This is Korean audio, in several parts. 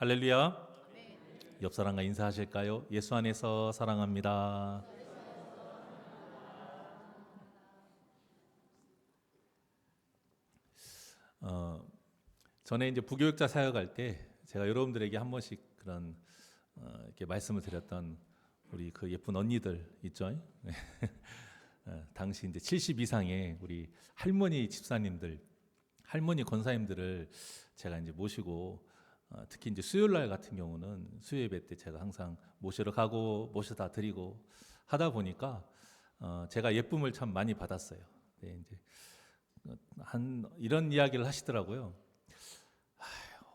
할렐루야. 옆 사람과 인사하실까요? 예수 안에서 사랑합니다. 어, 전에 이제 부교육자 사역할 때 제가 여러분들에게 한 번씩 그런 이렇게 말씀을 드렸던 우리 그 예쁜 언니들 있죠? 당시 이제 70 이상의 우리 할머니 집사님들, 할머니 권사님들을 제가 이제 모시고 특히 이제 수요일 날 같은 경우는 수요 예배 때 제가 항상 모시러 가고 모셔다 드리고 하다 보니까 제가 예쁨을 참 많이 받았어요. 네, 이제 한 이런 이야기를 하시더라고요.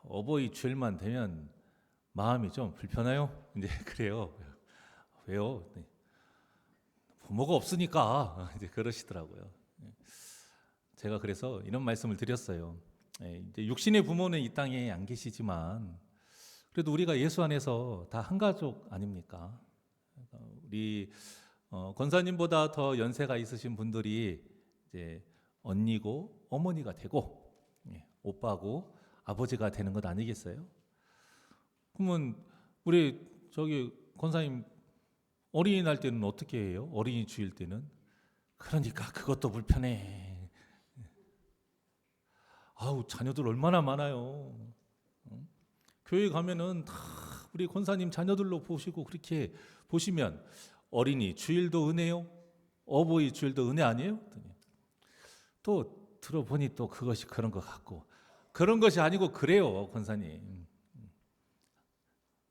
어버이 주일만 되면 마음이 좀 불편해요. 이제 그래요. 왜요? 네. 부모가 없으니까 이제 그러시더라고요. 제가 그래서 이런 말씀을 드렸어요. 이제 육신의 부모는 이 땅에 안 계시지만 그래도 우리가 예수 안에서 다 한 가족 아닙니까? 우리 권사님보다 더 연세가 있으신 분들이 이제 언니고 어머니가 되고 오빠고 아버지가 되는 것 아니겠어요? 그러면 우리 저기 권사님 어린이날 때는 어떻게 해요? 어린이 주일 때는? 그러니까 그것도 불편해. 아우 자녀들 얼마나 많아요. 교회 가면은 다 우리 권사님 자녀들로 보시고 그렇게 보시면 어린이 주일도 은혜요, 어버이 주일도 은혜 아니에요? 또 들어보니 또 그것이 그런 것 같고 그런 것이 아니고 그래요, 권사님.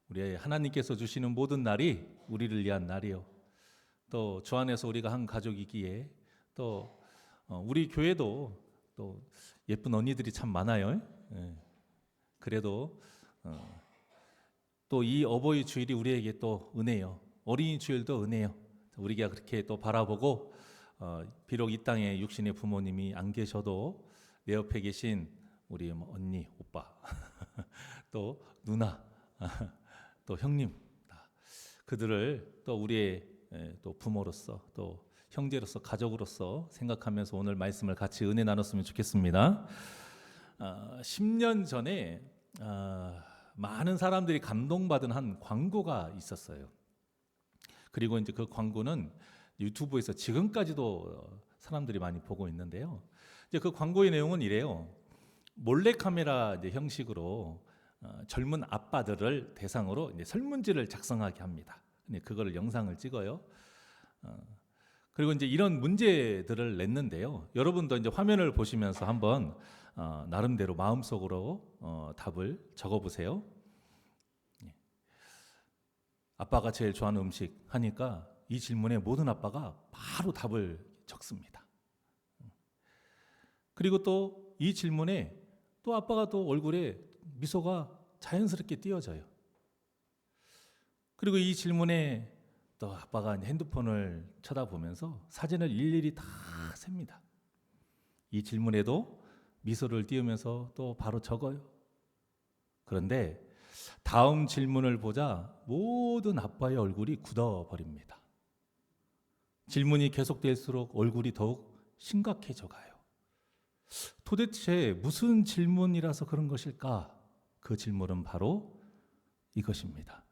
우리 하나님께서 주시는 모든 날이 우리를 위한 날이요. 또 주 안에서 우리가 한 가족이기에 또 우리 교회도 또 예쁜 언니들이 참 많아요. 그래도 또 이 어버이 주일이 우리에게 또 은혜요. 어린이 주일도 은혜요. 우리가 그렇게 또 바라보고 비록 이 땅에 육신의 부모님이 안 계셔도 내 옆에 계신 우리 언니, 오빠, 또 누나, 또 형님, 그들을 또 우리의 또 부모로서 또 형제로서 가족으로서 생각하면서 오늘 말씀을 같이 은혜 나눴으면 좋겠습니다. 10년 전에 많은 사람들이 감동받은 한 광고가 있었어요. 그리고 이제 그 광고는 유튜브에서 지금까지도 사람들이 많이 보고 있는데요. 이제 그 광고의 내용은 이래요. 몰래카메라 이제 형식으로 젊은 아빠들을 대상으로 이제 설문지를 작성하게 합니다. 그거를 영상을 찍어요. 그리고 이제 이런 문제들을 냈는데요. 여러분도 이제 화면을 보시면서 한번 나름대로 마음속으로 답을 적어보세요. 아빠가 제일 좋아하는 음식 하니까 이 질문에 모든 아빠가 바로 답을 적습니다. 그리고 또 이 질문에 또 아빠가 또 얼굴에 미소가 자연스럽게 띄어져요. 그리고 이 질문에 또 아빠가 핸드폰을 쳐다보면서 사진을 일일이 다 셉니다. 이 질문에도 미소를 띄우면서 또 바로 적어요. 그런데 다음 질문을 보자 모든 아빠의 얼굴이 굳어버립니다. 질문이 계속될수록 얼굴이 더욱 심각해져 가요. 도대체 무슨 질문이라서 그런 것일까? 그 질문은 바로 이것입니다.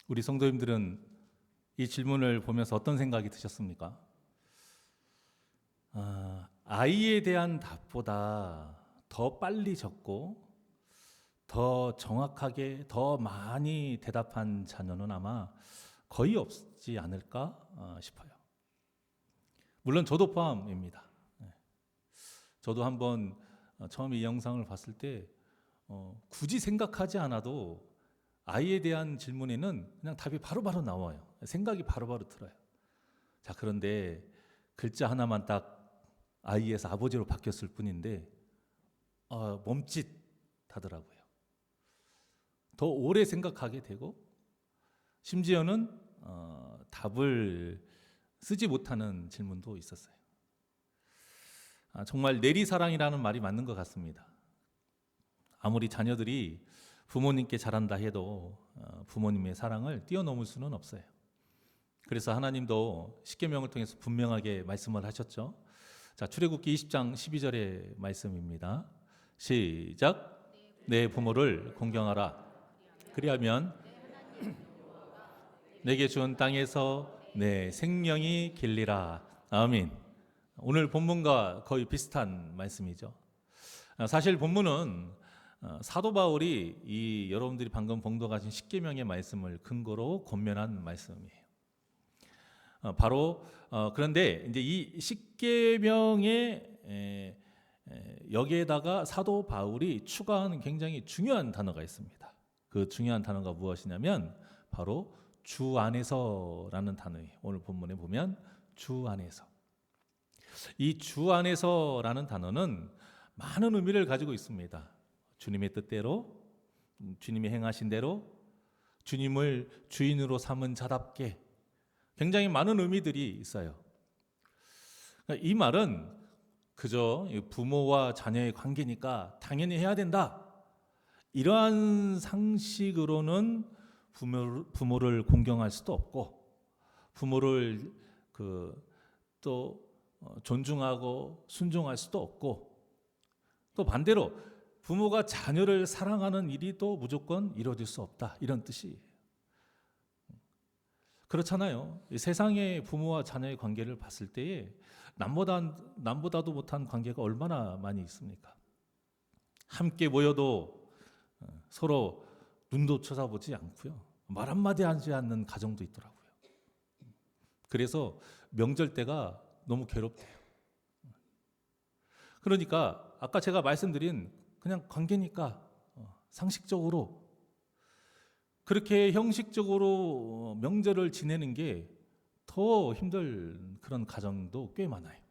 우리 성도님들은 이 질문을 보면서 어떤 생각이 드셨습니까? 아이에 대한 답보다 더 빨리 적고 더 정확하게 더 많이 대답한 자녀는 아마 거의 없지 않을까 싶어요. 물론 저도 포함입니다. 저도 한번 처음 이 영상을 봤을 때 굳이 생각하지 않아도 아이에 대한 질문에는 그냥 답이 바로바로 나와요. 생각이 바로바로 들어요. 자, 그런데 글자 하나만 딱 아이에서 아버지로 바뀌었을 뿐인데 몸짓, 가더라고요. 더 오래 생각하게 되고 심지어는 답을 쓰지 못하는 질문도 있었어요. 정말 내리사랑이라는 말이 맞는 것 같습니다. 아무리 자녀들이 부모님께 잘한다 해도 부모님의 사랑을 뛰어넘을 수는 없어요. 그래서 하나님도 십계명을 통해서 분명하게 말씀을 하셨죠. 자, 출애굽기 20장 12절의 말씀입니다. 시작. 내 부모를 공경하라. 그리하면 내게 준 땅에서 내 생명이 길리라. 아멘. 오늘 본문과 거의 비슷한 말씀이죠. 사실 본문은 사도 바울이 이 여러분들이 방금 봉독하신 십계명의 말씀을 근거로 권면한 말씀이에요. 바로 그런데 이제 이 십계명의 여기에다가 사도 바울이 추가한 굉장히 중요한 단어가 있습니다. 그 중요한 단어가 무엇이냐면 바로 주 안에서라는 단어예요. 오늘 본문에 보면 주 안에서. 이 주 안에서라는 단어는 많은 의미를 가지고 있습니다. 주님의 뜻대로, 주님이 행하신 대로, 주님을 주인으로 삼은 자답게 굉장히 많은 의미들이 있어요. 이 말은 그저 부모와 자녀의 관계니까 당연히 해야 된다. 이러한 상식으로는 부모를 공경할 수도 없고 부모를 또 존중하고 순종할 수도 없고 또 반대로 부모가 자녀를 사랑하는 일이 또 무조건 이루어질 수 없다. 이런 뜻이에요. 그렇잖아요. 세상의 부모와 자녀의 관계를 봤을 때에 남보다도 못한 관계가 얼마나 많이 있습니까? 함께 모여도 서로 눈도 쳐다보지 않고요. 말 한마디 하지 않는 가정도 있더라고요. 그래서 명절 때가 너무 괴롭대요. 그러니까 아까 제가 말씀드린 그냥 관계니까 상식적으로 그렇게 형식적으로 명절을 지내는 게 더 힘든 그런 가정도 꽤 많아요.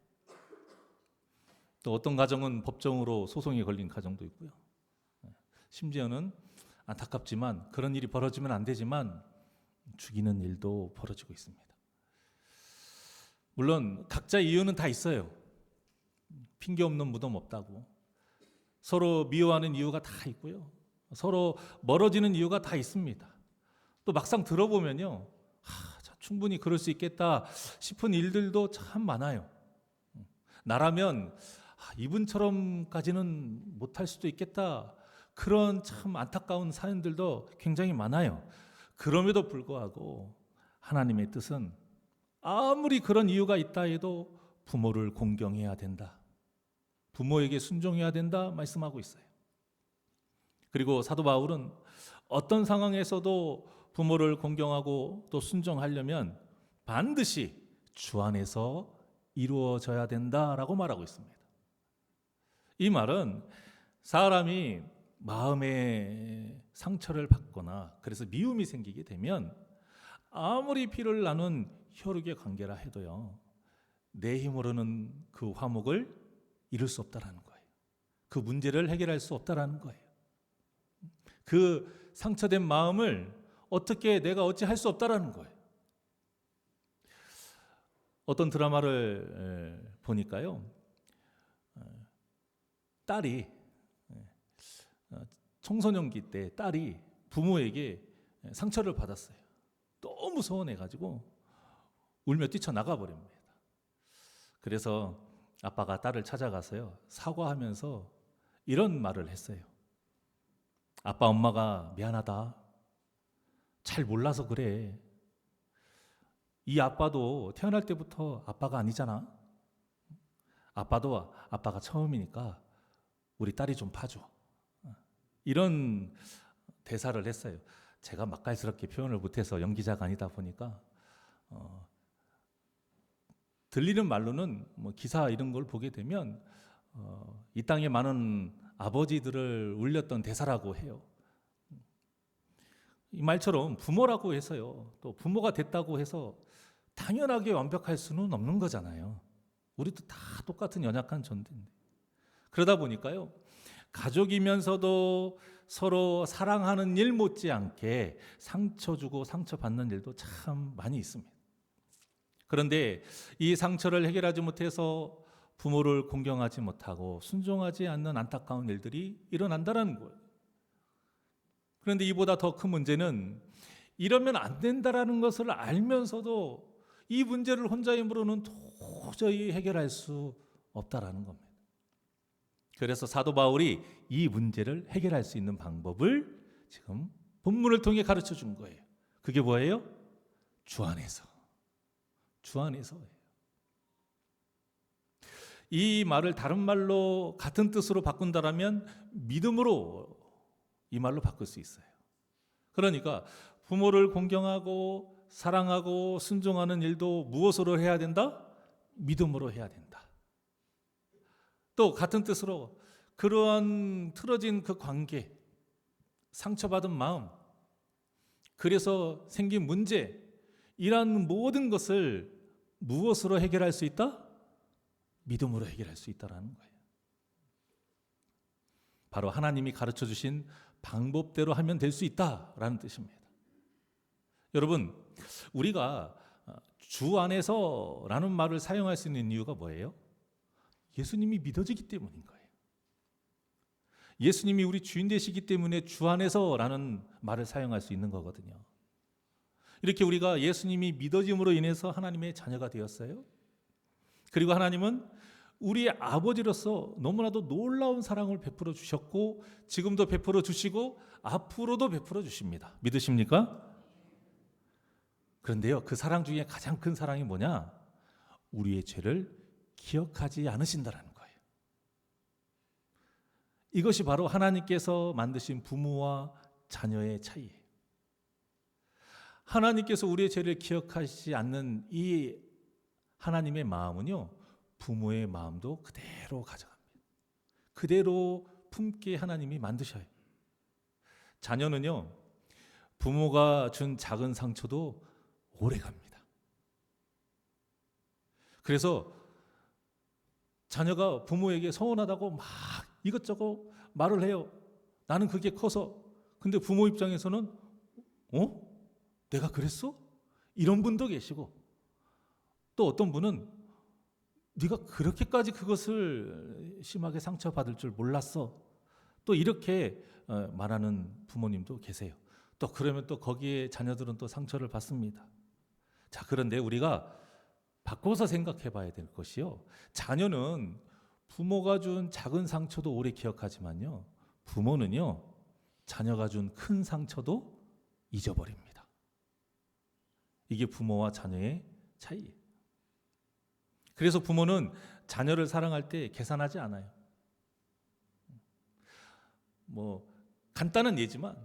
또 어떤 가정은 법정으로 소송이 걸린 가정도 있고요. 심지어는 안타깝지만 그런 일이 벌어지면 안 되지만 죽이는 일도 벌어지고 있습니다. 물론 각자 이유는 다 있어요. 핑계 없는 무덤 없다고. 서로 미워하는 이유가 다 있고요. 서로 멀어지는 이유가 다 있습니다. 또 막상 들어보면요. 충분히 그럴 수 있겠다 싶은 일들도 참 많아요. 나라면 이분처럼까지는 못할 수도 있겠다. 그런 참 안타까운 사연들도 굉장히 많아요. 그럼에도 불구하고 하나님의 뜻은 아무리 그런 이유가 있다 해도 부모를 공경해야 된다. 부모에게 순종해야 된다 말씀하고 있어요. 그리고 사도 바울은 어떤 상황에서도 부모를 공경하고 또 순종하려면 반드시 주 안에서 이루어져야 된다라고 말하고 있습니다. 이 말은 사람이 마음에 상처를 받거나 그래서 미움이 생기게 되면 아무리 피를 나눈 혈육의 관계라 해도요. 내 힘으로는 그 화목을 이룰 수 없다라는 거예요. 그 문제를 해결할 수 없다라는 거예요. 그 상처된 마음을 어떻게 내가 어찌 할 수 없다라는 거예요. 어떤 드라마를 보니까요. 딸이 청소년기 때 딸이 부모에게 상처를 받았어요. 너무 서운해가지고 울며 뛰쳐나가 버립니다. 그래서 아빠가 딸을 찾아가서요. 사과하면서 이런 말을 했어요. 아빠 엄마가 미안하다. 잘 몰라서 그래. 이 아빠도 태어날 때부터 아빠가 아니잖아. 아빠도 아빠가 처음이니까 우리 딸이 좀 봐줘. 이런 대사를 했어요. 제가 맛깔스럽게 표현을 못해서 연기자가 아니다 보니까 들리는 말로는 뭐 기사 이런 걸 보게 되면 이 땅에 많은 아버지들을 울렸던 대사라고 해요. 이 말처럼 부모라고 해서요. 또 부모가 됐다고 해서 당연하게 완벽할 수는 없는 거잖아요. 우리도 다 똑같은 연약한 존재인데. 그러다 보니까요. 가족이면서도 서로 사랑하는 일 못지않게 상처 주고 상처받는 일도 참 많이 있습니다. 그런데 이 상처를 해결하지 못해서 부모를 공경하지 못하고 순종하지 않는 안타까운 일들이 일어난다는 거예요. 그런데 이보다 더 큰 문제는 이러면 안 된다라는 것을 알면서도 이 문제를 혼자의 힘으로는 도저히 해결할 수 없다라는 겁니다. 그래서 사도 바울이 이 문제를 해결할 수 있는 방법을 지금 본문을 통해 가르쳐 준 거예요. 그게 뭐예요? 주 안에서. 주 안에서예요. 이 말을 다른 말로 같은 뜻으로 바꾼다라면 믿음으로 이 말로 바꿀 수 있어요. 그러니까 부모를 공경하고 사랑하고 순종하는 일도 무엇으로 해야 된다? 믿음으로 해야 된다. 또 같은 뜻으로 그러한 틀어진 그 관계, 상처받은 마음, 그래서 생긴 문제, 이러한 모든 것을 무엇으로 해결할 수 있다? 믿음으로 해결할 수 있다는 거예요. 바로 하나님이 가르쳐 주신 방법대로 하면 될 수 있다라는 뜻입니다. 여러분, 우리가 주 안에서라는 말을 사용할 수 있는 이유가 뭐예요? 예수님이 믿어지기 때문인 거예요. 예수님이 우리 주인 되시기 때문에 주 안에서라는 말을 사용할 수 있는 거거든요. 이렇게 우리가 예수님이 믿어짐으로 인해서 하나님의 자녀가 되었어요. 그리고 하나님은 우리의 아버지로서 너무나도 놀라운 사랑을 베풀어 주셨고 지금도 베풀어 주시고 앞으로도 베풀어 주십니다. 믿으십니까? 그런데요, 그 사랑 중에 가장 큰 사랑이 뭐냐? 우리의 죄를 기억하지 않으신다라는 거예요. 이것이 바로 하나님께서 만드신 부모와 자녀의 차이예요. 하나님께서 우리의 죄를 기억하시지 않는 이 하나님의 마음은요, 부모의 마음도 그대로 가져갑니다. 그대로 품게 하나님이 만드셔요. 자녀는요, 부모가 준 작은 상처도 오래 갑니다. 그래서 자녀가 부모에게 서운하다고 막 이것저것 말을 해요. 나는 그게 커서. 근데 부모 입장에서는 내가 그랬어? 이런 분도 계시고, 또 어떤 분은 네가 그렇게까지 그것을 심하게 상처받을 줄 몰랐어. 또 이렇게 말하는 부모님도 계세요. 또 그러면 또 거기에 자녀들은 또 상처를 받습니다. 자, 그런데 우리가 바꿔서 생각해 봐야 될 것이요. 자녀는 부모가 준 작은 상처도 오래 기억하지만요. 부모는요, 자녀가 준 큰 상처도 잊어버립니다. 이게 부모와 자녀의 차이예요. 그래서 부모는 자녀를 사랑할 때 계산하지 않아요. 간단한 예지만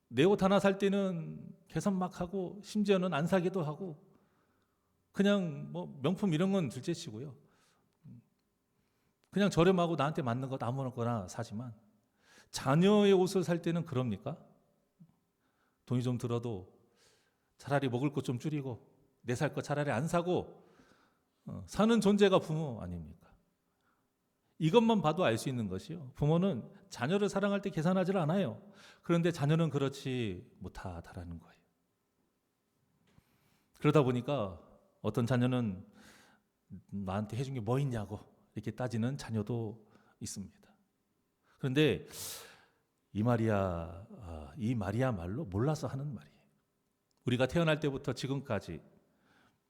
내 옷 하나 살 때는 계산 막 하고 심지어는 안 사기도 하고 그냥 명품 이런 건 둘째치고요. 그냥 저렴하고 나한테 맞는 것 아무거나 사지만 자녀의 옷을 살 때는 그럽니까? 돈이 좀 들어도 차라리 먹을 것 좀 줄이고 내 살 거 차라리 안 사고 사는 존재가 부모 아닙니까? 이것만 봐도 알 수 있는 것이요. 부모는 자녀를 사랑할 때 계산하지 않아요. 그런데 자녀는 그렇지 못하다라는 거예요. 그러다 보니까 어떤 자녀는 나한테 해준 게 뭐 있냐고 이렇게 따지는 자녀도 있습니다. 그런데 이 말이야말로 몰라서 하는 말이에요. 우리가 태어날 때부터 지금까지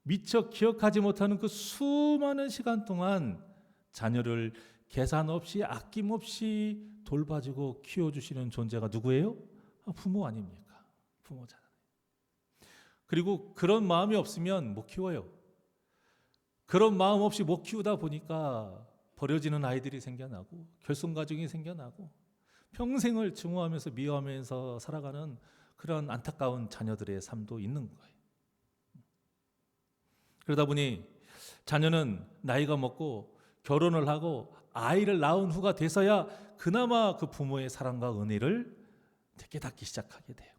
미처 기억하지 못하는 그 수많은 시간 동안 자녀를 계산 없이 아낌없이 돌봐주고 키워주시는 존재가 누구예요? 부모 아닙니까? 부모잖아요. 그리고 그런 마음이 없으면 못 키워요. 그런 마음 없이 못 키우다 보니까 버려지는 아이들이 생겨나고 결손가정이 생겨나고 평생을 증오하면서 미워하면서 살아가는 그런 안타까운 자녀들의 삶도 있는 거예요. 그러다 보니 자녀는 나이가 먹고 결혼을 하고 아이를 낳은 후가 돼서야 그나마 그 부모의 사랑과 은혜를 깨닫기 시작하게 돼요.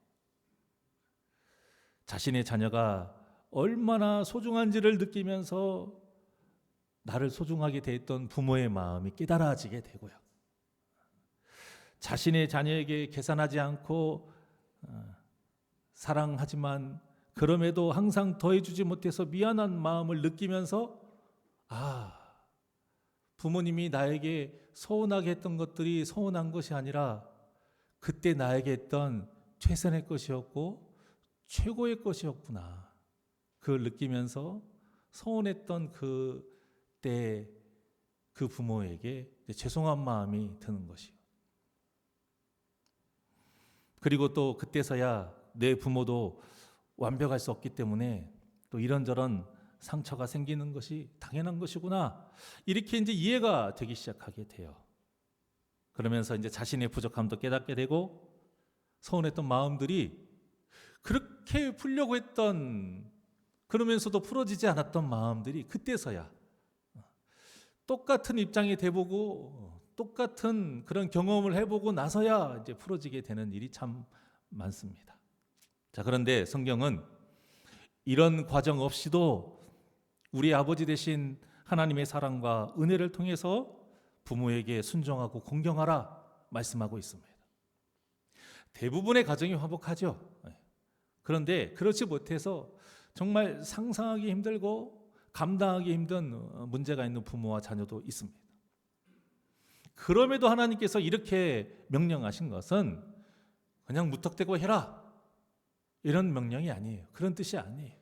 자신의 자녀가 얼마나 소중한지를 느끼면서 나를 소중하게 대했던 부모의 마음이 깨달아지게 되고요. 자신의 자녀에게 계산하지 않고 사랑하지만 그럼에도 항상 더해주지 못해서 미안한 마음을 느끼면서 부모님이 나에게 서운하게 했던 것들이 서운한 것이 아니라 그때 나에게 했던 최선의 것이었고 최고의 것이었구나. 그걸 느끼면서 서운했던 그때 그 부모에게 죄송한 마음이 드는 것이요. 그리고 또 그때서야 내 부모도 완벽할 수 없기 때문에 또 이런저런 상처가 생기는 것이 당연한 것이구나. 이렇게 이제 이해가 되기 시작하게 돼요. 그러면서 이제 자신의 부족함도 깨닫게 되고 서운했던 마음들이 그렇게 풀려고 했던 그러면서도 풀어지지 않았던 마음들이 그때서야 똑같은 입장이 돼보고 똑같은 그런 경험을 해보고 나서야 이제 풀어지게 되는 일이 참 많습니다. 자, 그런데 성경은 이런 과정 없이도 우리 아버지 되신 하나님의 사랑과 은혜를 통해서 부모에게 순종하고 공경하라 말씀하고 있습니다. 대부분의 가정이 화목하죠. 그런데 그렇지 못해서 정말 상상하기 힘들고 감당하기 힘든 문제가 있는 부모와 자녀도 있습니다. 그럼에도 하나님께서 이렇게 명령하신 것은 그냥 무턱대고 해라 이런 명령이 아니에요. 그런 뜻이 아니에요.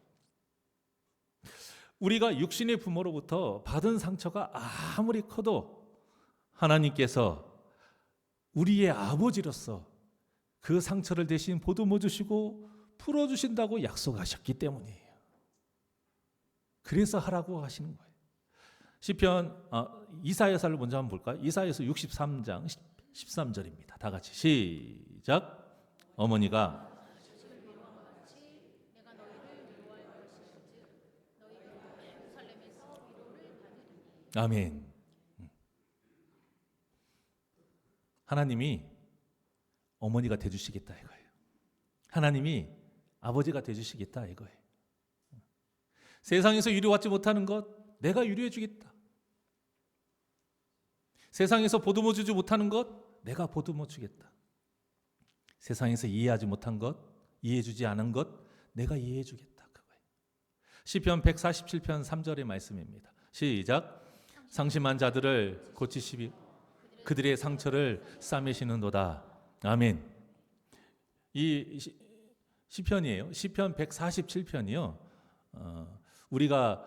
우리가 육신의 부모로부터 받은 상처가 아무리 커도 하나님께서 우리의 아버지로서 그 상처를 대신 보듬어 주시고 풀어주신다고 약속하셨기 때문이에요. 그래서 하라고 하시는 거예요. 시편 이사야서를 먼저 한번 볼까요? 이사야서 63장 13절입니다. 다 같이 시작. 어머니가 아멘. 하나님이 어머니가 되주시겠다 이거예요. 하나님이 아버지가 되주시겠다 이거예요. 세상에서 유료받지 못하는 것 내가 유료해 주겠다. 세상에서 보듬어 주지 못하는 것 내가 보듬어 주겠다. 세상에서 이해하지 못한 것, 이해해 주지 않은 것 내가 이해해 주겠다 그거예요. 시편 147편 3절의 말씀입니다. 시작. 상심한 자들을 고치시비 그들의 상처를 싸매시는도다. 아멘. 이 시편이에요. 시편 147편이요. 우리가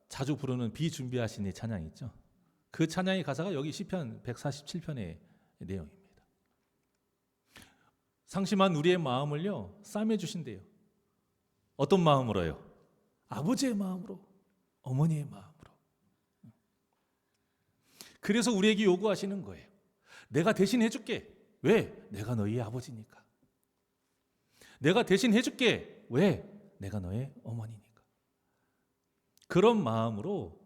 자주 부르는 비준비하신 이 찬양 있죠. 그 찬양의 가사가 여기 시편 147편의 내용입니다. 상심한 우리의 마음을요 싸매 주신대요. 어떤 마음으로요? 아버지의 마음으로, 어머니의 마음으로. 그래서 우리에게 요구하시는 거예요. 내가 대신 해줄게. 왜? 내가 너희 아버지니까. 내가 대신 해줄게. 왜? 내가 너의 어머니니까. 그런 마음으로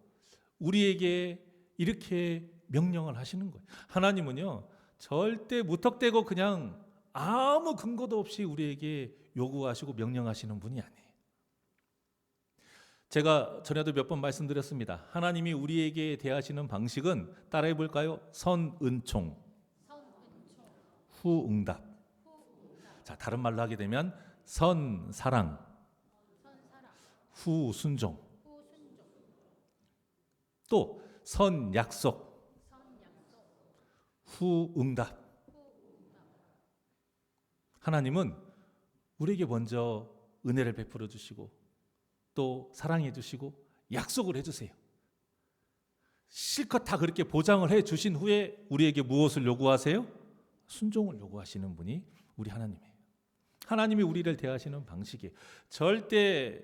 우리에게 이렇게 명령을 하시는 거예요. 하나님은요 절대 무턱대고 그냥 아무 근거도 없이 우리에게 요구하시고 명령하시는 분이 아니에요. 제가 전에도 몇 번 말씀드렸습니다. 하나님이 우리에게 대하시는 방식은 따라해 볼까요? 선은총, 후응답. 자, 다른 말로 하게 되면 선사랑, 후순종, 또 선약속, 후응답. 하나님은 우리에게 먼저 은혜를 베풀어 주시고 또 사랑해 주시고 약속을 해주세요. 실컷 다 그렇게 보장을 해 주신 후에 우리에게 무엇을 요구하세요? 순종을 요구하시는 분이 우리 하나님이에요. 하나님이 우리를 대하시는 방식이 절대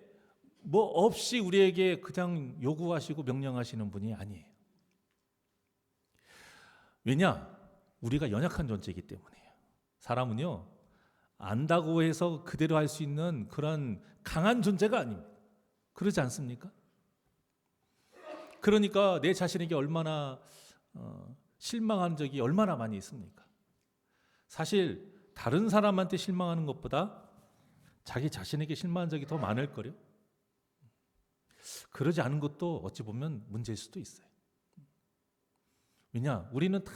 뭐 없이 우리에게 그냥 요구하시고 명령하시는 분이 아니에요. 왜냐? 우리가 연약한 존재이기 때문이에요. 사람은요 안다고 해서 그대로 할 수 있는 그런 강한 존재가 아닙니다. 그러지 않습니까? 그러니까 내 자신에게 얼마나 실망한 적이 얼마나 많이 있습니까? 사실 다른 사람한테 실망하는 것보다 자기 자신에게 실망한 적이 더 많을 거요. 그러지 않은 것도 어찌 보면 문제일 수도 있어요. 왜냐? 우리는 다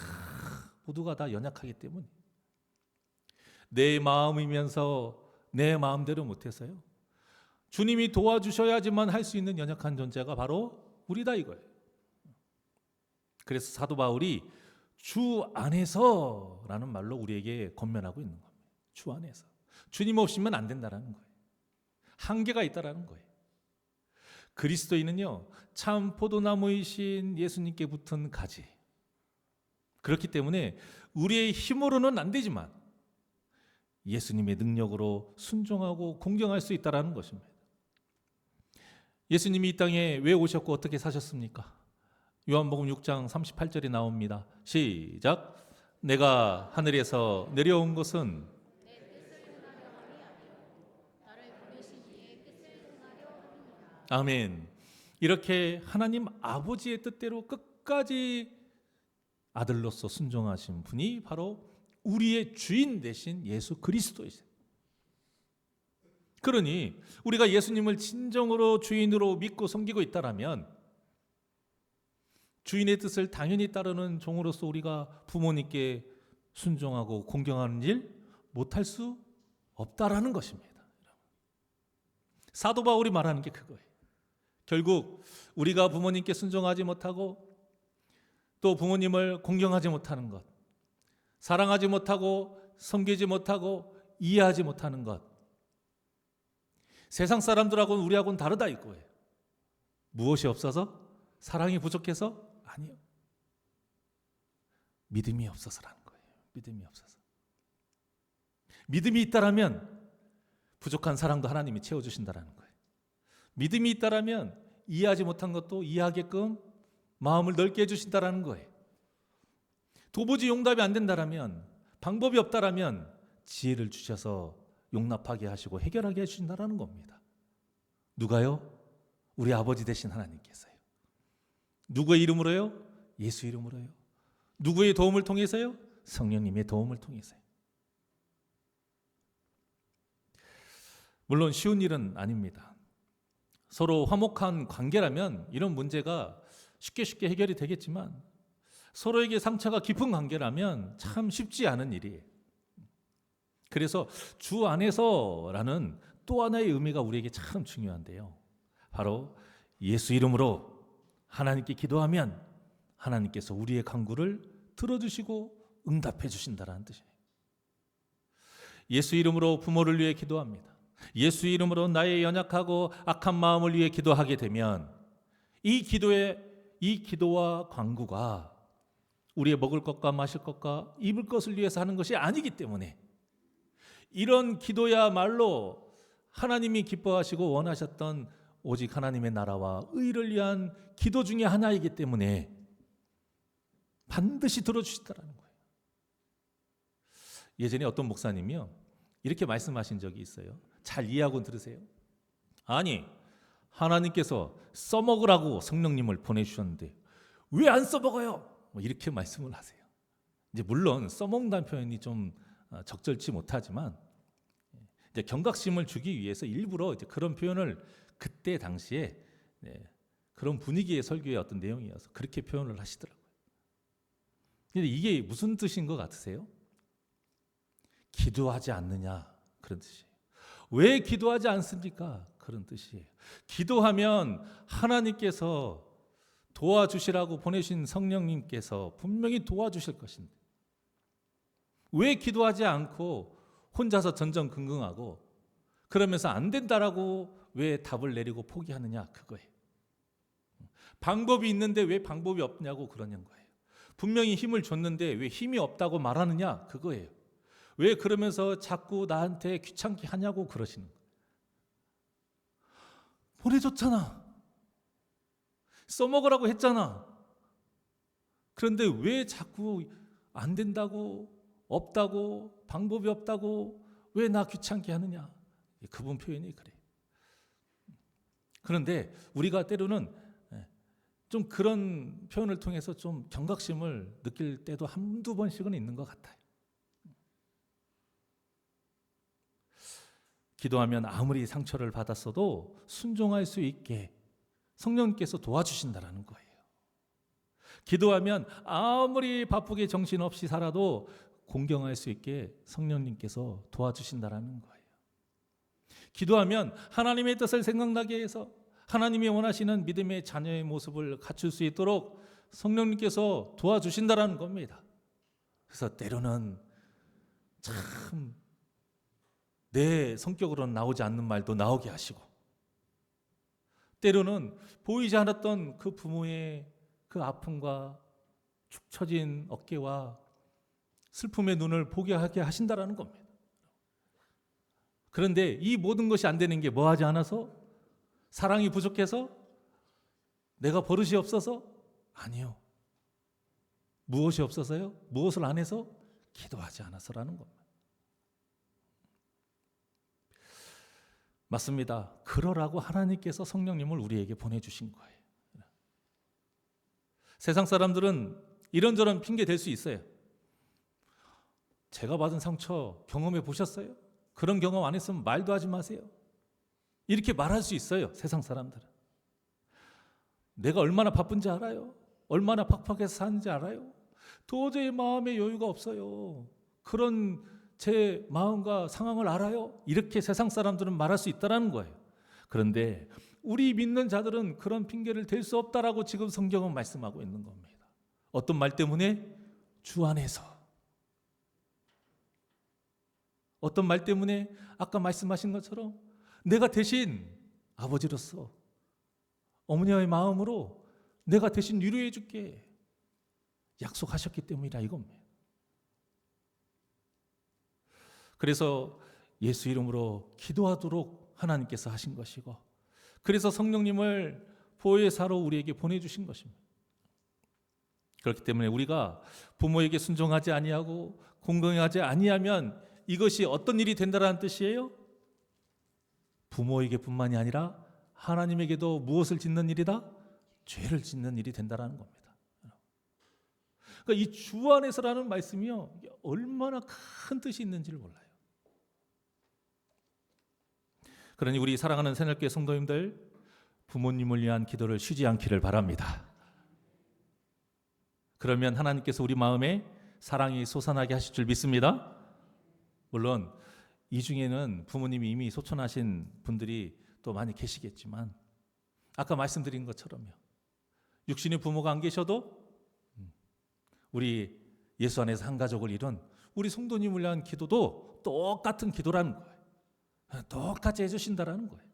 모두가 다 연약하기 때문에 내 마음이면서 내 마음대로 못했어요. 주님이 도와주셔야지만 할 수 있는 연약한 존재가 바로 우리다 이거예요. 그래서 사도 바울이 주 안에서라는 말로 우리에게 권면하고 있는 겁니다. 주 안에서. 주님 없이면 안 된다라는 거예요. 한계가 있다라는 거예요. 그리스도인은요, 참 포도나무이신 예수님께 붙은 가지. 그렇기 때문에 우리의 힘으로는 안 되지만 예수님의 능력으로 순종하고 공경할 수 있다라는 것입니다. 예수님이 이 땅에 왜 오셨고 어떻게 사셨습니까? 요한복음 6장 38절이 나옵니다. 시작. 내가 하늘에서 내려온 것은 아멘. 이렇게 하나님 아버지의 뜻대로 끝까지 아들로서 순종하신 분이 바로 우리의 주인 되신 예수 그리스도이세요. 그러니 우리가 예수님을 진정으로 주인으로 믿고 섬기고 있다라면 주인의 뜻을 당연히 따르는 종으로서 우리가 부모님께 순종하고 공경하는 일 못할 수 없다라는 것입니다. 사도 바울이 말하는 게 그거예요. 결국 우리가 부모님께 순종하지 못하고 또 부모님을 공경하지 못하는 것, 사랑하지 못하고 섬기지 못하고 이해하지 못하는 것, 세상 사람들하고는 우리하고는 다르다 이거예요. 무엇이 없어서? 사랑이 부족해서? 아니요. 믿음이 없어서라는 거예요. 믿음이 없어서. 믿음이 있다라면 부족한 사랑도 하나님이 채워주신다라는 거예요. 믿음이 있다라면 이해하지 못한 것도 이해하게끔 마음을 넓게 해주신다라는 거예요. 도무지 용답이 안 된다라면, 방법이 없다라면 지혜를 주셔서 용납하게 하시고 해결하게 해주신다라는 겁니다. 누가요? 우리 아버지 되신 하나님께서요. 누구의 이름으로요? 예수 이름으로요. 누구의 도움을 통해서요? 성령님의 도움을 통해서요. 물론 쉬운 일은 아닙니다. 서로 화목한 관계라면 이런 문제가 쉽게 해결이 되겠지만 서로에게 상처가 깊은 관계라면 참 쉽지 않은 일이에요. 그래서 주 안에서라는 또 하나의 의미가 우리에게 참 중요한데요. 바로 예수 이름으로 하나님께 기도하면 하나님께서 우리의 간구를 들어주시고 응답해 주신다는 뜻이에요. 예수 이름으로 부모를 위해 기도합니다. 예수 이름으로 나의 연약하고 악한 마음을 위해 기도하게 되면 이 기도와 간구가 우리의 먹을 것과 마실 것과 입을 것을 위해서 하는 것이 아니기 때문에 이런 기도야말로 하나님이 기뻐하시고 원하셨던 오직 하나님의 나라와 의를 위한 기도 중에 하나이기 때문에 반드시 들어주시더라는 거예요. 예전에 어떤 목사님이요 이렇게 말씀하신 적이 있어요. 잘 이해하고 들으세요. 아니 하나님께서 써먹으라고 성령님을 보내주셨는데 왜 안 써먹어요? 이렇게 말씀을 하세요. 이제 물론 써먹는다는 표현이 좀 적절치 못하지만 이제 경각심을 주기 위해서 일부러 이제 그런 표현을 그때 당시에 그런 분위기의 설교의 어떤 내용이어서 그렇게 표현을 하시더라고요. 근데 이게 무슨 뜻인 것 같으세요? 기도하지 않느냐 그런 뜻이에요. 왜 기도하지 않습니까? 그런 뜻이에요. 기도하면 하나님께서 도와주시라고 보내신 성령님께서 분명히 도와주실 것인데 왜 기도하지 않고 혼자서 전전긍긍하고 그러면서 안 된다라고 왜 답을 내리고 포기하느냐 그거예요. 방법이 있는데 왜 방법이 없냐고 그러는 거예요. 분명히 힘을 줬는데 왜 힘이 없다고 말하느냐 그거예요. 왜 그러면서 자꾸 나한테 귀찮게 하냐고 그러시는 거예요. 보내줬잖아. 써먹으라고 했잖아. 그런데 왜 자꾸 안 된다고 없다고 방법이 없다고 왜 나 귀찮게 하느냐. 그분 표현이 그래요. 그런데 우리가 때로는 좀 그런 표현을 통해서 좀 경각심을 느낄 때도 한두 번씩은 있는 것 같아요. 기도하면 아무리 상처를 받았어도 순종할 수 있게 성령님께서 도와주신다라는 거예요. 기도하면 아무리 바쁘게 정신없이 살아도 공경할 수 있게 성령님께서 도와주신다라는 거예요. 기도하면 하나님의 뜻을 생각나게 해서 하나님이 원하시는 믿음의 자녀의 모습을 갖출 수 있도록 성령님께서 도와주신다라는 겁니다. 그래서 때로는 참 내 성격으로는 나오지 않는 말도 나오게 하시고, 때로는 보이지 않았던 그 부모의 그 아픔과 축 처진 어깨와 슬픔의 눈을 보게 하게 하신다라는 겁니다. 그런데 이 모든 것이 안 되는 게 뭐하지 않아서? 사랑이 부족해서? 내가 버릇이 없어서? 아니요. 무엇이 없어서요? 무엇을 안 해서? 기도하지 않아서라는 겁니다. 맞습니다. 그러라고 하나님께서 성령님을 우리에게 보내주신 거예요. 세상 사람들은 이런저런 핑계 댈 수 있어요. 제가 받은 상처 경험해 보셨어요? 그런 경험 안 했으면 말도 하지 마세요. 이렇게 말할 수 있어요. 세상 사람들은. 내가 얼마나 바쁜지 알아요? 얼마나 팍팍해서 사는지 알아요? 도저히 마음의 여유가 없어요. 그런 제 마음과 상황을 알아요? 이렇게 세상 사람들은 말할 수 있다는 거예요. 그런데 우리 믿는 자들은 그런 핑계를 댈 수 없다라고 지금 성경은 말씀하고 있는 겁니다. 어떤 말 때문에? 주 안에서. 어떤 말 때문에? 아까 말씀하신 것처럼 내가 대신 아버지로서 어머니의 마음으로 내가 대신 위로해 줄게 약속하셨기 때문이라 이겁니다. 그래서 예수 이름으로 기도하도록 하나님께서 하신 것이고, 그래서 성령님을 보혜사로 우리에게 보내주신 것입니다. 그렇기 때문에 우리가 부모에게 순종하지 아니하고 공경하지 아니하면 이것이 어떤 일이 된다는 뜻이에요? 부모에게 뿐만이 아니라 하나님에게도 무엇을 짓는 일이다? 죄를 짓는 일이 된다는 겁니다. 그러니까 이 주 안에서라는 말씀이요, 얼마나 큰 뜻이 있는지를 몰라요. 그러니 우리 사랑하는 새날교회 성도님들, 부모님을 위한 기도를 쉬지 않기를 바랍니다. 그러면 하나님께서 우리 마음에 사랑이 솟아나게 하실 줄 믿습니다. 물론 이 중에는 부모님이 이미 소천하신 분들이 또 많이 계시겠지만, 아까 말씀드린 것처럼요, 육신의 부모가 안 계셔도 우리 예수 안에서 한 가족을 이룬 우리 성도님을 위한 기도도 똑같은 기도라는 거예요. 똑같이 해주신다라는 거예요.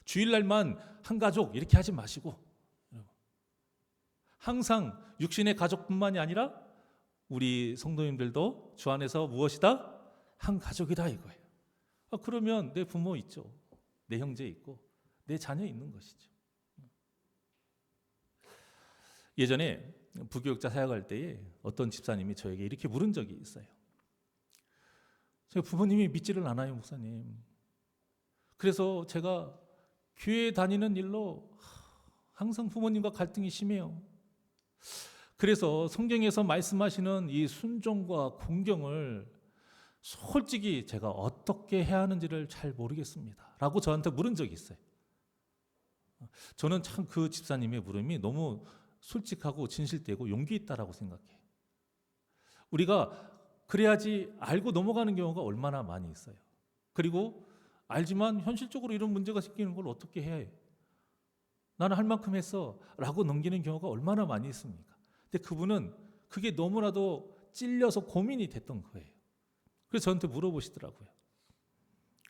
주일날만 한 가족 이렇게 하지 마시고, 항상 육신의 가족뿐만이 아니라 우리 성도님들도 주 안에서 무엇이다? 한 가족이다 이거예요. 그러면 내 부모 있죠, 내 형제 있고 내 자녀 있는 것이죠. 예전에 부교육자 사역할 때에 어떤 집사님이 저에게 이렇게 물은 적이 있어요. 제가 부모님이 믿지를 않아요, 목사님. 그래서 제가 교회 다니는 일로 항상 부모님과 갈등이 심해요. 그래서 성경에서 말씀하시는 이 순종과 공경을 솔직히 제가 어떻게 해야 하는지를 잘 모르겠습니다 라고 저한테 물은 적이 있어요. 저는 참 그 집사님의 물음이 너무 솔직하고 진실되고 용기 있다라고 생각해요. 우리가 그래야지 알고 넘어가는 경우가 얼마나 많이 있어요. 그리고 알지만 현실적으로 이런 문제가 생기는 걸 어떻게 해야 해? 나는 할 만큼 했어 라고 넘기는 경우가 얼마나 많이 있습니까? 근데 그분은 그게 너무나도 찔려서 고민이 됐던 거예요. 그래서 저한테 물어보시더라고요.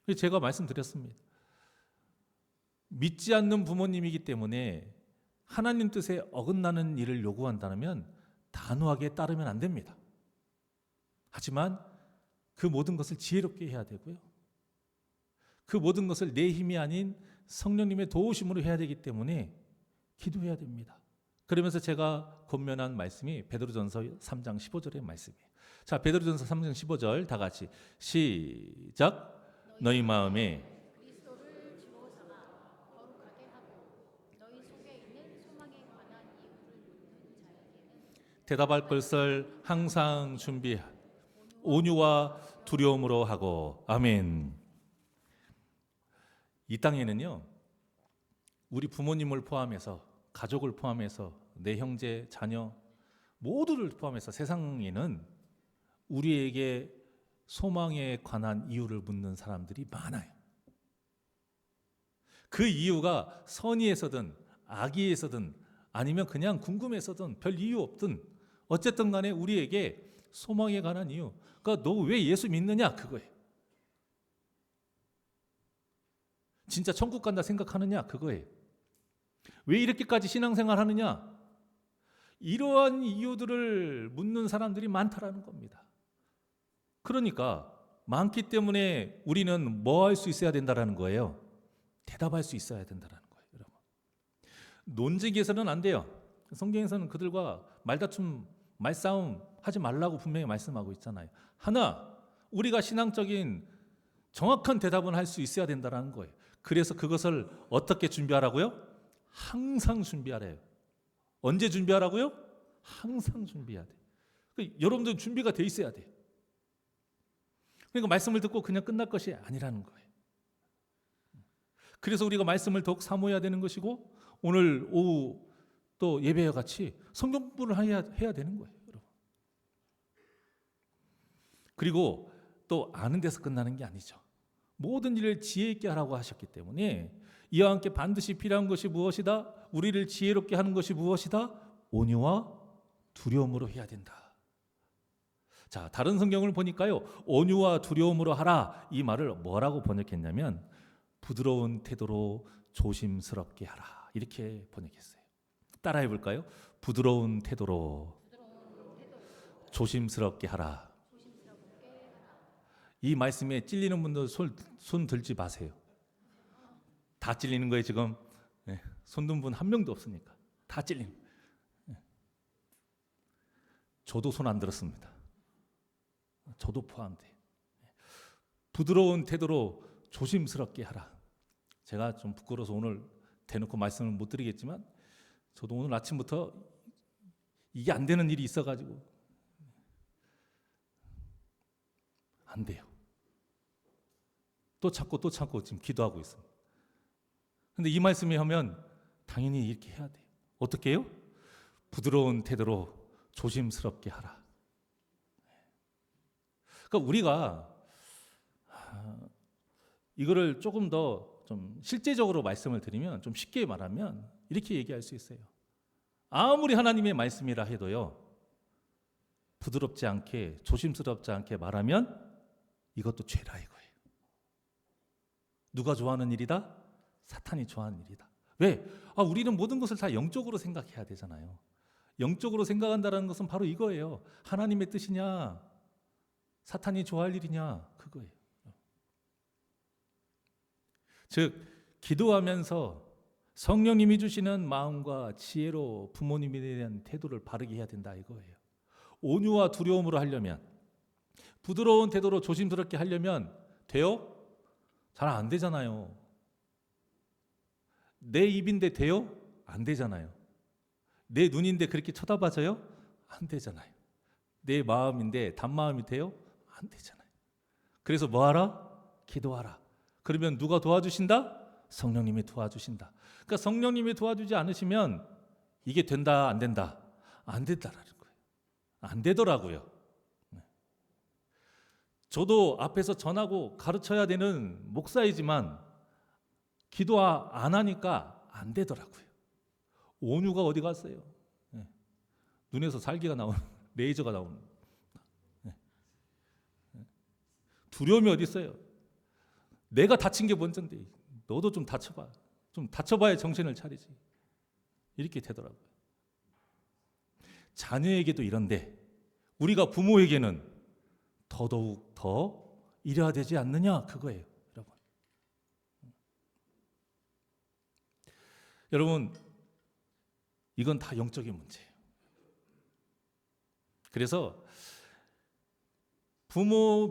그래서 제가 말씀드렸습니다. 믿지 않는 부모님이기 때문에 하나님 뜻에 어긋나는 일을 요구한다면 단호하게 따르면 안 됩니다. 하지만 그 모든 것을 지혜롭게 해야 되고요, 그 모든 것을 내 힘이 아닌 성령님의 도우심으로 해야 되기 때문에 기도해야 됩니다. 그러면서 제가 권면한 말씀이 베드로전서 3장 15절의 말씀이에요. 자, 베드로전서 3장 15절 다 같이 시작. 너희 마음에 그리스도를 주로 삼아 거룩하게 하고 너희 속에 있는 소망에 관한 이유를 묻는 자에게는 대답할 것을 항상 준비하 온유와 두려움으로 하고. 아멘. 이 땅에는요, 우리 부모님을 포함해서, 가족을 포함해서, 내 형제, 자녀 모두를 포함해서 세상에는 우리에게 소망에 관한 이유를 묻는 사람들이 많아요. 그 이유가 선의에서든 악의에서든 아니면 그냥 궁금해서든 별 이유 없든 어쨌든 간에 우리에게 소망에 관한 이유, 그러니까 너 왜 예수 믿느냐 그거예요. 진짜 천국 간다 생각하느냐 그거예요. 왜 이렇게까지 신앙생활 하느냐, 이러한 이유들을 묻는 사람들이 많다라는 겁니다. 그러니까 많기 때문에 우리는 뭐 할 수 있어야 된다라는 거예요. 대답할 수 있어야 된다라는 거예요, 여러분. 논쟁에서는 안 돼요. 성경에서는 그들과 말다툼, 말싸움 하지 말라고 분명히 말씀하고 있잖아요. 하나, 우리가 신앙적인 정확한 대답은 할 수 있어야 된다라는 거예요. 그래서 그것을 어떻게 준비하라고요? 항상 준비하래요. 언제 준비하라고요? 항상 준비해야 돼. 그러니까 여러분들 준비가 돼 있어야 돼요. 그러니까 말씀을 듣고 그냥 끝날 것이 아니라는 거예요. 그래서 우리가 말씀을 더욱 사모해야 되는 것이고, 오늘 오후 또 예배와 같이 성경 공부를 해야 되는 거예요, 여러분. 그리고 또 아는 데서 끝나는 게 아니죠. 모든 일을 지혜 있게 하라고 하셨기 때문에 이와 함께 반드시 필요한 것이 무엇이다? 우리를 지혜롭게 하는 것이 무엇이다? 온유와 두려움으로 해야 된다. 자, 다른 성경을 보니까요, 온유와 두려움으로 하라, 이 말을 뭐라고 번역했냐면 부드러운 태도로 조심스럽게 하라, 이렇게 번역했어요. 따라해 볼까요? 부드러운 태도로 조심스럽게 하라. 이 말씀에 찔리는 분들 손 들지 마세요. 다 찔리는 거예요 지금. 네, 손 든 분 한 명도 없으니까 다 찔리는. 네. 저도 손 안 들었습니다. 저도 포함돼. 부드러운 태도로 조심스럽게 하라. 제가 좀 부끄러워서 오늘 대놓고 말씀을 못 드리겠지만, 저도 오늘 아침부터 이게 안 되는 일이 있어가지고 안 돼요. 또 찾고 지금 기도하고 있습니다. 근데 이 말씀이 하면 당연히 이렇게 해야 돼요. 어떻게 해요? 부드러운 태도로 조심스럽게 하라. 그러니까 우리가 이거를 조금 더 좀 실제적으로 말씀을 드리면, 좀 쉽게 말하면 이렇게 얘기할 수 있어요. 아무리 하나님의 말씀이라 해도요, 부드럽지 않게 조심스럽지 않게 말하면 이것도 죄라 이거예요. 누가 좋아하는 일이다? 사탄이 좋아하는 일이다. 왜? 우리는 모든 것을 다 영적으로 생각해야 되잖아요. 영적으로 생각한다는 것은 바로 이거예요. 하나님의 뜻이냐, 사탄이 좋아할 일이냐, 그거예요. 즉, 기도하면서 성령님이 주시는 마음과 지혜로 부모님에 대한 태도를 바르게 해야 된다 이거예요. 온유와 두려움으로 하려면, 부드러운 태도로 조심스럽게 하려면 돼요? 잘 안 되잖아요. 내 입인데 돼요? 안 되잖아요. 내 눈인데 그렇게 쳐다봐져요? 안 되잖아요. 내 마음인데 단마음이 돼요? 안 되잖아요. 그래서 뭐 하라? 기도하라. 그러면 누가 도와주신다? 성령님이 도와주신다. 그러니까 성령님이 도와주지 않으시면 이게 된다 안 된다? 안 된다라는 거예요. 안 되더라고요. 저도 앞에서 전하고 가르쳐야 되는 목사이지만 기도 안 하니까 안 되더라고요. 온유가 어디 갔어요? 눈에서 살기가 나오는, 레이저가 나오는. 두려움이 어디 있어요? 내가 다친 게 먼저인데 너도 좀 다쳐봐. 좀 다쳐봐야 정신을 차리지. 이렇게 되더라고요. 자녀에게도 이런데 우리가 부모에게는 더더욱 더 이래야 되지 않느냐, 그거예요, 여러분. 여러분, 이건 다 영적인 문제예요. 그래서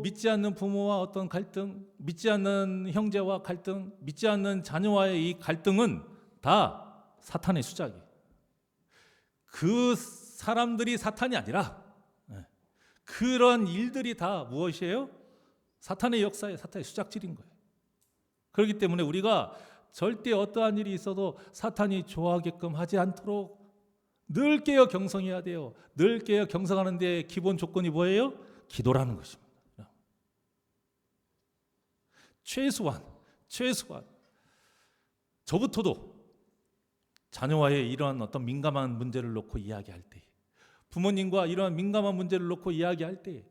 믿지 않는 부모와 어떤 갈등, 믿지 않는 형제와 갈등, 믿지 않는 자녀와의 이 갈등은 다 사탄의 수작이에요. 그 사람들이 사탄이 아니라 그런 일들이 다 무엇이에요? 사탄의 역사에 사탄의 수작질인 거예요. 그렇기 때문에 우리가 절대 어떠한 일이 있어도 사탄이 좋아하게끔 하지 않도록 늘 깨어 경성해야 돼요. 늘 깨어 경성하는 데 기본 조건이 뭐예요? 기도라는 것입니다. 최소한 저부터도 자녀와의 이러한 어떤 민감한 문제를 놓고 이야기할 때, 부모님과 이러한 민감한 문제를 놓고 이야기할 때,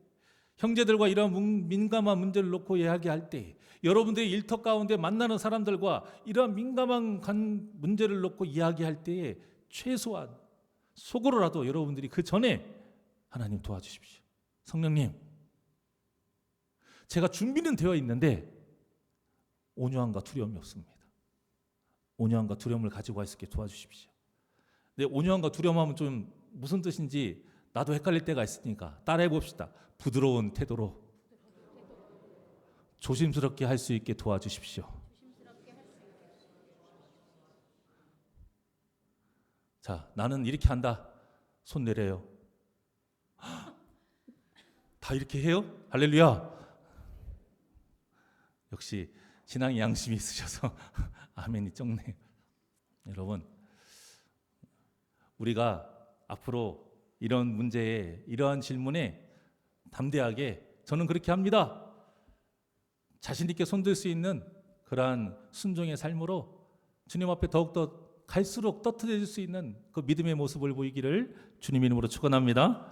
형제들과 이러한 민감한 문제를 놓고 이야기할 때, 여러분들의 일터 가운데 만나는 사람들과 이러한 민감한 문제를 놓고 이야기할 때에 최소한 속으로라도 여러분들이 그 전에 하나님 도와주십시오. 성령님, 제가 준비는 되어 있는데 온유함과 두려움이 없습니다. 온유함과 두려움을 가지고 갈 수 있게 도와주십시오. 근데 온유함과 두려움 하면 좀 무슨 뜻인지 나도 헷갈릴 때가 있으니까 따라해 봅시다. 부드러운 태도로 조심스럽게 할 수 있게 도와주십시오. 자, 나는 이렇게 한다. 손 내려요. 다 이렇게 해요? 할렐루야. 역시 신앙의 양심이 있으셔서 아멘이 적네요. 여러분, 우리가 앞으로 이런 문제에, 이러한 질문에 담대하게, 저는 그렇게 합니다, 자신 있게 손들 수 있는 그러한 순종의 삶으로 주님 앞에 더욱더 갈수록 떳떳해질 수 있는 그 믿음의 모습을 보이기를 주님 이름으로 축원합니다.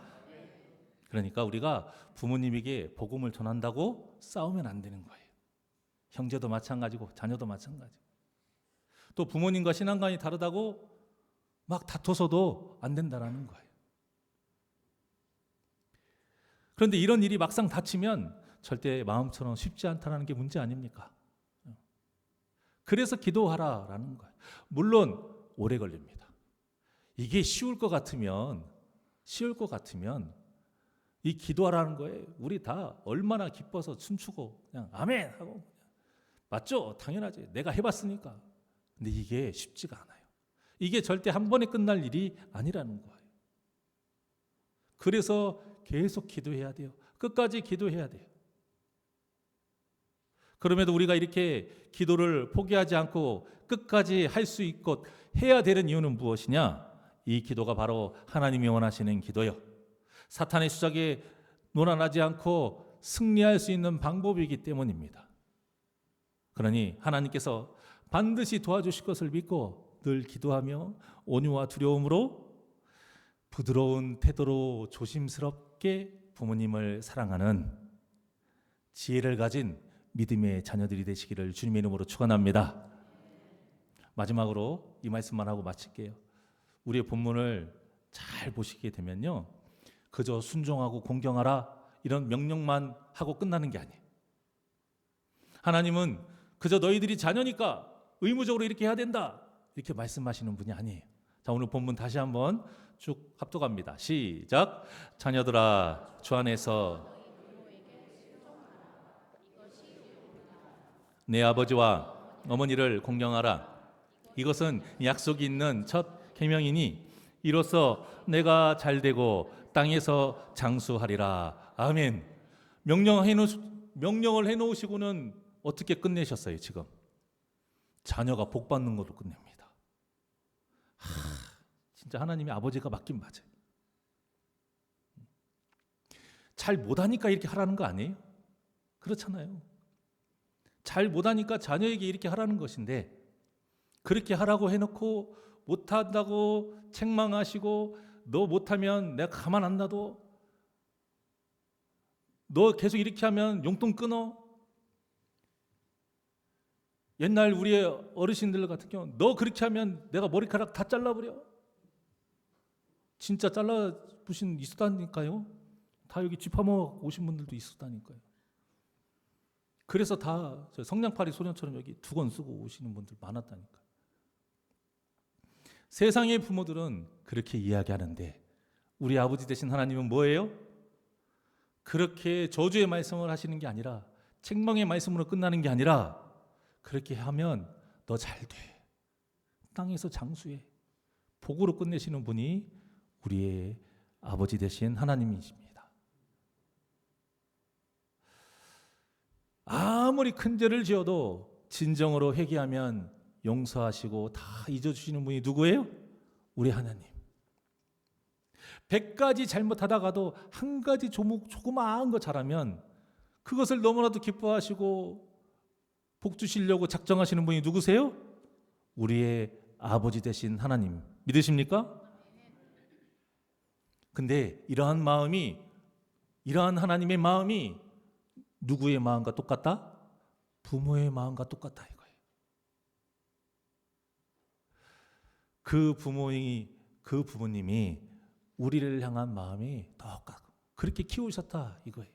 그러니까 우리가 부모님에게 복음을 전한다고 싸우면 안 되는 거예요. 형제도 마찬가지고 자녀도 마찬가지고, 또 부모님과 신앙관이 다르다고 막 다퉈서도 안 된다라는 거예요. 그런데 이런 일이 막상 닥치면 절대 마음처럼 쉽지 않다는 게 문제 아닙니까? 그래서 기도하라라는 거예요. 물론 오래 걸립니다. 이게 쉬울 것 같으면 이 기도하라는 거에 우리 다 얼마나 기뻐서 춤추고 그냥 아멘 하고, 맞죠? 당연하지. 내가 해봤으니까. 근데 이게 쉽지가 않아요. 이게 절대 한 번에 끝날 일이 아니라는 거예요. 그래서 계속 기도해야 돼요. 끝까지 기도해야 돼요. 그럼에도 우리가 이렇게 기도를 포기하지 않고 끝까지 할 수 있고 해야 되는 이유는 무엇이냐? 이 기도가 바로 하나님이 원하시는 기도요, 사탄의 수작에 놀아나지 않고 승리할 수 있는 방법이기 때문입니다. 그러니 하나님께서 반드시 도와주실 것을 믿고 늘 기도하며 온유와 두려움으로 부드러운 태도로 조심스럽게 부모님을 사랑하는 지혜를 가진 믿음의 자녀들이 되시기를 주님의 이름으로 축원합니다. 마지막으로 이 말씀만 하고 마칠게요. 우리의 본문을 잘 보시게 되면요, 그저 순종하고 공경하라 이런 명령만 하고 끝나는 게 아니에요. 하나님은 그저 너희들이 자녀니까 의무적으로 이렇게 해야 된다 이렇게 말씀하시는 분이 아니에요. 자, 오늘 본문 다시 한번 쭉 합독합니다. 시작. 자녀들아, 주 안에서 내 아버지와 어머니를 공경하라. 이것은 약속이 있는 첫 계명이니 이로써 내가 잘되고 땅에서 장수하리라. 아멘. 명령을 해놓으시고는 어떻게 끝내셨어요? 지금 자녀가 복 받는 걸로 끝냅니다. 진짜 하나님이 아버지가 맞긴 맞아요. 잘 못하니까 이렇게 하라는 거 아니에요? 그렇잖아요. 잘 못하니까 자녀에게 이렇게 하라는 것인데, 그렇게 하라고 해놓고 못한다고 책망하시고, 너 못하면 내가 가만 안 놔둬, 너 계속 이렇게 하면 용돈 끊어. 옛날 우리의 어르신들 같은 경우 너 그렇게 하면 내가 머리카락 다 잘라버려. 진짜 잘라부신 있었다니까요. 다 여기 쥐파먹 오신 분들도 있었다니까요. 그래서 다 성냥팔이 소년처럼 여기 두건 쓰고 오시는 분들 많았다니까요. 세상의 부모들은 그렇게 이야기하는데 우리 아버지 되신 하나님은 뭐예요? 그렇게 저주의 말씀을 하시는 게 아니라, 책망의 말씀으로 끝나는 게 아니라, 그렇게 하면 너 잘 돼, 땅에서 장수해, 복으로 끝내시는 분이 우리의 아버지 되신 하나님이십니다. 아무리 큰 죄를 지어도 진정으로 회개하면 용서하시고 다 잊어주시는 분이 누구예요? 우리 하나님. 100가지 잘못하다가도 한 가지 조그마한 거 잘하면 그것을 너무나도 기뻐하시고 복 주시려고 작정하시는 분이 누구세요? 우리의 아버지 되신 하나님. 믿으십니까? 근데 이러한 하나님의 마음이 누구의 마음과 똑같다? 부모의 마음과 똑같다 이거예요. 그 부모님이 우리를 향한 마음이 똑같 그렇게 키우셨다 이거예요.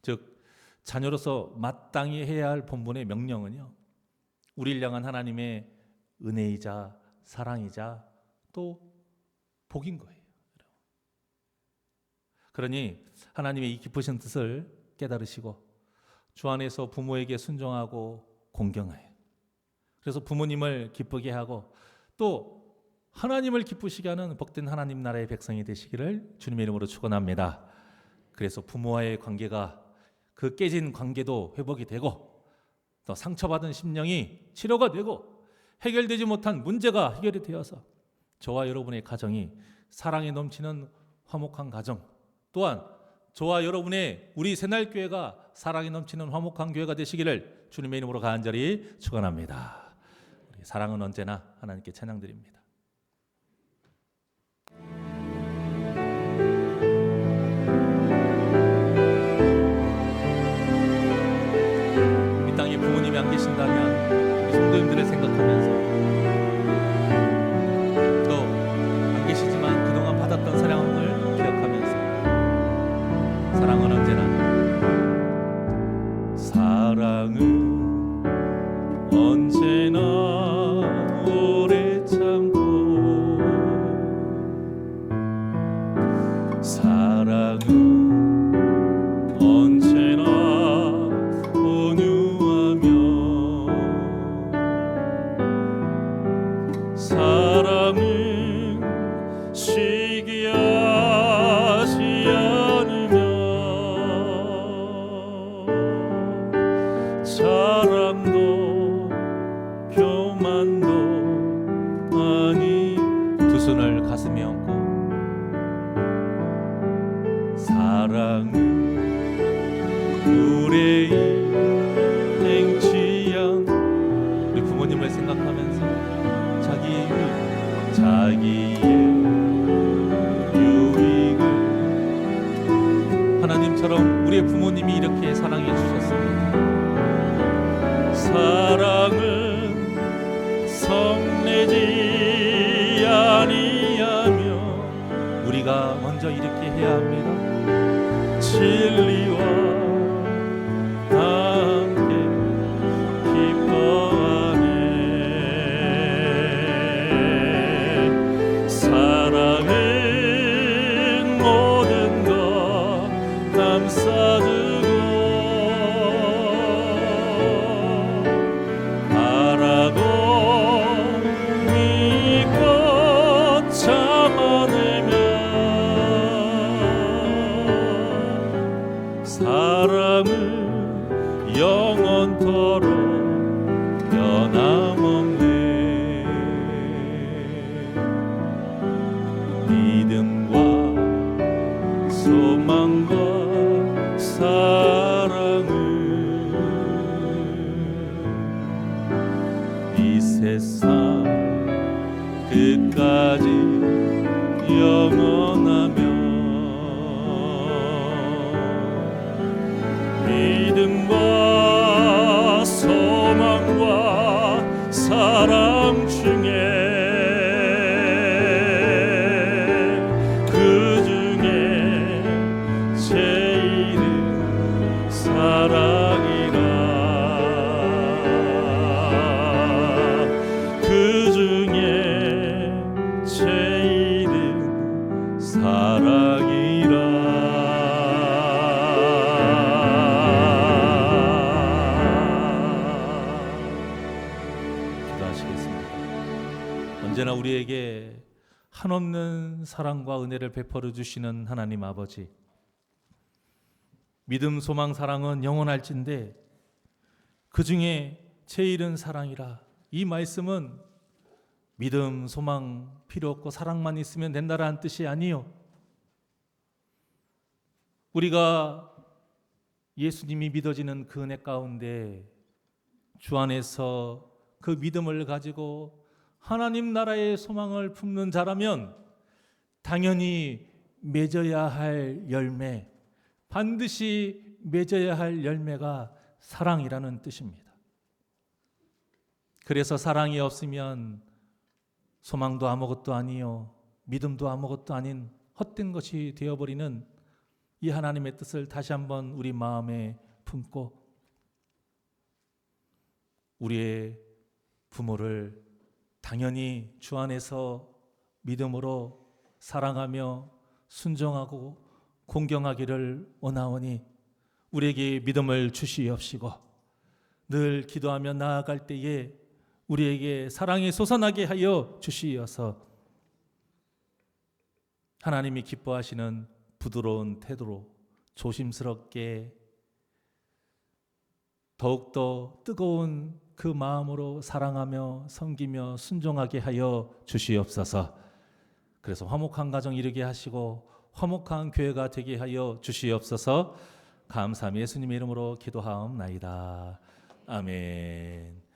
즉 자녀로서 마땅히 해야 할 본분의 명령은요, 우리를 향한 하나님의 은혜이자 사랑이자 또 복인 거예요. 그러니 하나님의 이 깊으신 뜻을 깨달으시고 주 안에서 부모에게 순종하고 공경해요. 그래서 부모님을 기쁘게 하고 또 하나님을 기쁘시게 하는 복된 하나님 나라의 백성이 되시기를 주님의 이름으로 축원합니다. 그래서 부모와의 관계가 그 깨진 관계도 회복이 되고 또 상처받은 심령이 치료가 되고 해결되지 못한 문제가 해결이 되어서 저와 여러분의 가정이 사랑이 넘치는 화목한 가정, 또한 저와 여러분의 우리 새날교회가 사랑이 넘치는 화목한 교회가 되시기를 주님의 이름으로 간절히 축원합니다. 사랑은 언제나 하나님께 찬양드립니다. 이 땅에 부모님이 안 계신다면 우리 성도님들을 생각하면서 또 안 계시지만 그동안 받았던 사랑을 기억하면서 사랑은 언제나 오래 참고 사랑은 언제나 온유하며 사랑은 시기하지 않으며 사랑도 교만도 아니 두 손을 가슴에 얹고 사랑은 의뢰인 행치양 우리 부모님을 생각하면서 자기의 유익을 하나님처럼 우리의 부모님이 이렇게 사랑해 주셨습니다. 사랑은 성내지 아니하며 우리가 먼저 이렇게 해야 합니다. 진리와 함께 기뻐하네. 사랑은 모든 것 감싸주고 바라고 믿고 참아내며 사랑은 영원토록 변함없네. 믿음과 소망과 사랑은 이 세상 끝까지 영원하며 믿음과 소망과 사랑 중에 그 중에 제일은 사랑이라. 그 중에 제일은 사랑이라. 언제나 우리에게 한없는 사랑과 은혜를 베풀어 주시는 하나님 아버지, 믿음, 소망, 사랑은 영원할진데 그 중에 제일은 사랑이라. 이 말씀은 믿음, 소망 필요 없고 사랑만 있으면 된다라는 뜻이 아니요. 우리가 예수님이 믿어지는 그 은혜 가운데 주 안에서 그 믿음을 가지고 하나님 나라의 소망을 품는 자라면 당연히 맺어야 할 열매, 반드시 맺어야 할 열매가 사랑이라는 뜻입니다. 그래서 사랑이 없으면 소망도 아무것도 아니요, 믿음도 아무것도 아닌 헛된 것이 되어버리는 이 하나님의 뜻을 다시 한번 우리 마음에 품고 우리의 부모를 당연히 주 안에서 믿음으로 사랑하며 순종하고 공경하기를 원하오니 우리에게 믿음을 주시옵시고 늘 기도하며 나아갈 때에 우리에게 사랑이 솟아나게 하여 주시어서 하나님이 기뻐하시는 부드러운 태도로 조심스럽게 더욱더 뜨거운 그 마음으로 사랑하며 섬기며 순종하게 하여 주시옵소서. 그래서 화목한 가정 이루게 하시고 화목한 교회가 되게 하여 주시옵소서. 감사함 예수님의 이름으로 기도하옵나이다. 아멘.